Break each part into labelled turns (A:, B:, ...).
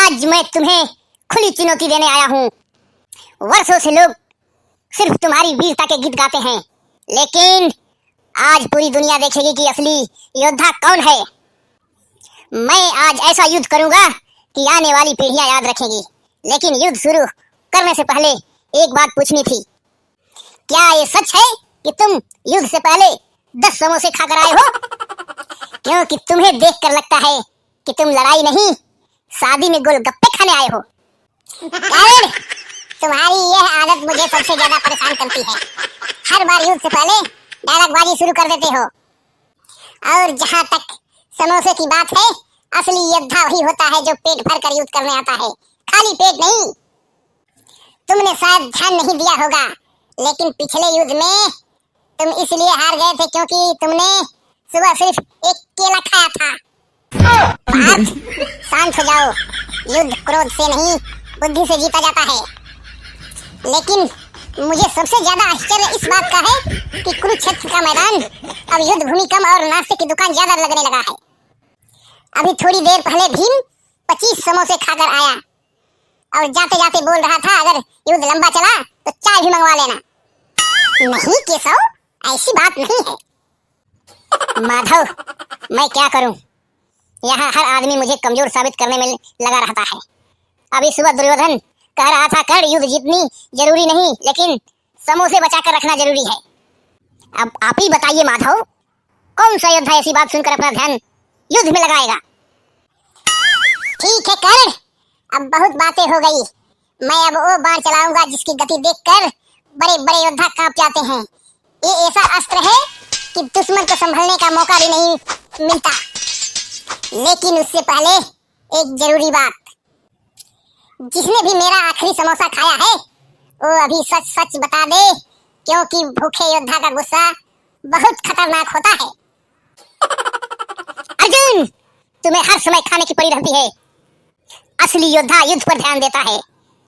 A: आज मैं तुम्हें खुली चुनौती देने आया हूँ। वर्षों से लोग सिर्फ तुम्हारी वीरता के गीत गाते हैं, लेकिन आज पूरी दुनिया देखेगी कि असली योद्धा कौन है। मैं आज ऐसा युद्ध करूंगा कि आने वाली पीढ़ियां याद रखेंगी। लेकिन युद्ध शुरू करने से पहले एक बात पूछनी थी। क्या ये सच है कि तुम युद्ध से पहले 10 समोसे खाकर आए हो? क्योंकि तुम्हें देखकर लगता है कि तुम लड़ाई नहीं, शादी में गोलगप्पे खाने आए हो। कारण तुम्हारी यह आदत मुझे सबसे ज्यादा परेशान करती है। हर बार युद्ध से पहले डायलॉगबाजी शुरू कर देते हो। और जहाँ तक समोसे की बात है, असली योद्धा वही होता है जो पेट भर कर युद्ध करने आता है, खाली पेट नहीं। तुमने शायद ध्यान नहीं दिया होगा, लेकिन पिछले युद्ध में तुम इसलिए हार गए थे क्योंकि तुमने सुबह सिर्फ एक केला खाया था। शांत हो जाओ। युद्ध क्रोध से नहीं, बुद्धि से जीता जाता है। लेकिन मुझे सबसे ज्यादा आश्चर्य इस बात का है कि कुरुक्षेत्र का मैदान अब युद्ध भूमि कम और नाश्ते की दुकान ज्यादा लगने लगा है। अभी थोड़ी देर पहले भीम 25 समोसे खाकर आया और जाते जाते बोल रहा था, अगर युद्ध लंबा चला तो चाय भी मंगवा लेना। नहीं केशव, ऐसी बात नहीं है। माधव, मैं क्या करूं? यहाँ हर आदमी मुझे कमजोर साबित करने में लगा रहता है। अभी सुबह दुर्योधन कह रहा था, कर्ण युद्ध जीतनी जरूरी नहीं, लेकिन समोसे बचाकर रखना जरूरी है। अब आप ही बताइए माधव, कौन सा योद्धा ऐसी बात सुनकर अपना ध्यान युद्ध में लगाएगा? ठीक है कर्ण, अब बहुत बातें हो गई। मैं अब वो बाण चलाऊंगा जिसकी गति देखकर बड़े बड़े योद्धा कांप जाते हैं। ये ऐसा अस्त्र है कि दुश्मन को संभलने का मौका भी नहीं मिलता। लेकिन उससे पहले एक जरूरी बात, जिसने भी मेरा आखिरी समोसा खाया है वो अभी सच सच बता दे, क्योंकि भूखे योद्धा का गुस्सा बहुत खतरनाक होता है। अर्जुन, तुम्हें हर समय खाने की पड़ी रहती है। असली योद्धा युद्ध पर ध्यान देता है,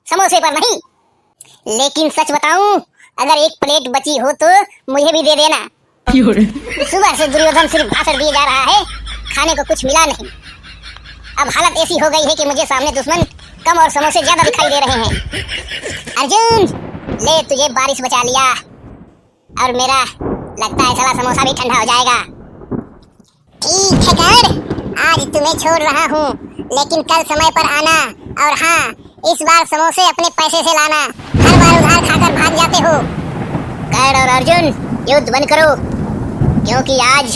A: समोसे पर नहीं। लेकिन सच बताऊं, अगर एक प्लेट बची हो तो मुझे भी दे देना। सुबह से दुर्योधन सिर्फ भाषण दिए जा रहा है, खाने को कुछ मिला नहीं। अब हालत ऐसी हो गई है कि मुझे सामने दुश्मन कम और समोसे ज्यादा दिखाई दे रहे हैं। अर्जुन, ले तुझे बारिश बचा लिया, और मेरा लगता है साला समोसा भी ठंडा हो जाएगा। ठीक है कर्ण, आज तुम्हें छोड़ रहा हूँ, लेकिन कल समय पर आना। और हाँ, इस बार समोसे अपने पैसे से लाना। हर बार उधार खाकर भाग जाते हो। कर्ण और अर्जुन, युद्ध बंद करो, क्योंकि आज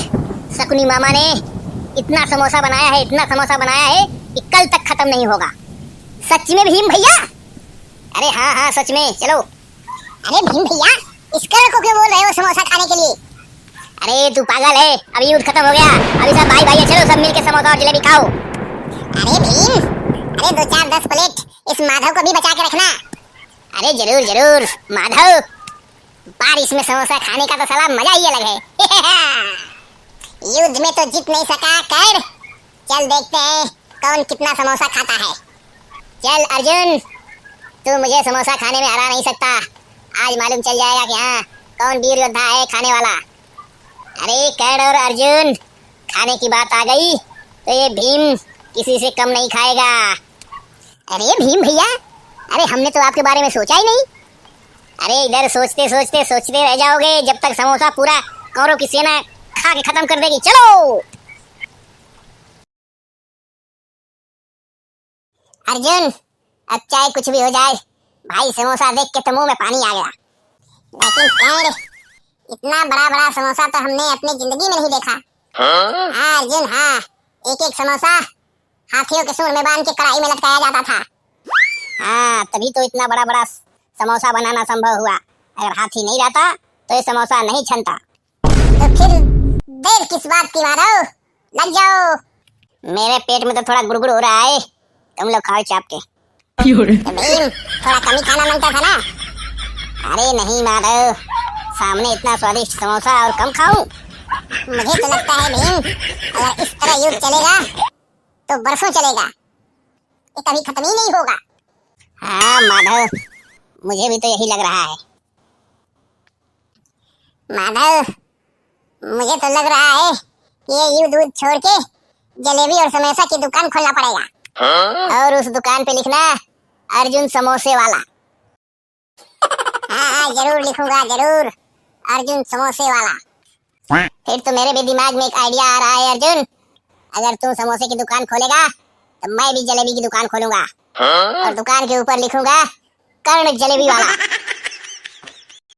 A: शकुनी मामा ने इतना समोसा बनाया है, इतना समोसा बनाया है कि कल तक खत्म नहीं होगा। सच में भीम भैया? अरे हाँ हाँ, सच में। चलो। अरे भीम भैया, इस कर्ण को क्यों बोल रहे हो समोसा खाने के लिए? अरे तू पागल है, अभी युद्ध खत्म हो गया, अभी सब भाई भाई है। चलो सब मिलके समोसा और जलेबी खाओ। अरे भीम, अरे 2 4 10 प्लेट इस माधव को भी बचा के रखना। अरे जरूर जरूर माधव, बारिश में समोसा खाने का तो साला मजा ही अलग है। युद्ध में तो जीत नहीं सका कर्ण, चल देखते हैं कौन कितना समोसा खाता है। चल अर्जुन, तू मुझे समोसा खाने में हरा नहीं सकता। आज मालूम चल जाएगा कि हाँ कौन वीर योद्धा है खाने वाला। अरे कर्ण और अर्जुन, खाने की बात आ गई तो ये भीम किसी से कम नहीं खाएगा। अरे भीम भैया, अरे हमने तो आपके बारे में सोचा ही नहीं। अरे इधर सोचते सोचते सोचते रह जाओगे जब तक समोसा पूरा कौरव की सेना खा के खत्म कर देगी। चलो। अर्जुन, अब चाहे कुछ भी हो जाए, भाई समोसा देख के तो मुंह में पानी आ गया। लेकिन कर्ण, इतना बड़ा बड़ा समोसा तो हमने अपनी जिंदगी में नहीं देखा। हाँ अर्जुन, हाँ, एक एक समोसा हाथियों के सूंड में बांध के कढ़ाई में लटकाया जाता था। हाँ, तभी तो इतना बड़ा बड़ा समोसा बनाना संभव हुआ। अगर हाथी नहीं रहता तो ये समोसा नहीं छनता। तो फिर देर किस बात की माधव, लग जाओ। मेरे पेट में तो थोड़ा गुड़गुड़ हो रहा है, तुम लोग खाओ चाप के। तो भीम, थोड़ा कम ही खाना मांगता था ना? अरे नहीं माधव, सामने इतना स्वादिष्ट समोसा और कम खाऊं? मुझे तो लगता है भीम, अगर इस तरह युद्ध चलेगा तो बरसों चलेगा, ये कभी खत्म ही नहीं होगा। हाँ माधव, मुझे भी तो यही लग रहा है। माधव, मुझे तो लग रहा है कि ये युद्ध छोड़ के जलेबी और समोसा की दुकान खोलना पड़ेगा। और उस दुकान पे लिखना अर्जुन समोसे वाला। हाँ जरूर लिखूंगा, जरूर, अर्जुन समोसे वाला। फिर तो मेरे भी दिमाग में एक आइडिया आ रहा है अर्जुन, अगर तू समोसे की दुकान खोलेगा तो मैं भी जलेबी की दुकान खोलूंगा और दुकान के ऊपर लिखूंगा कर्ण जलेबी वाला।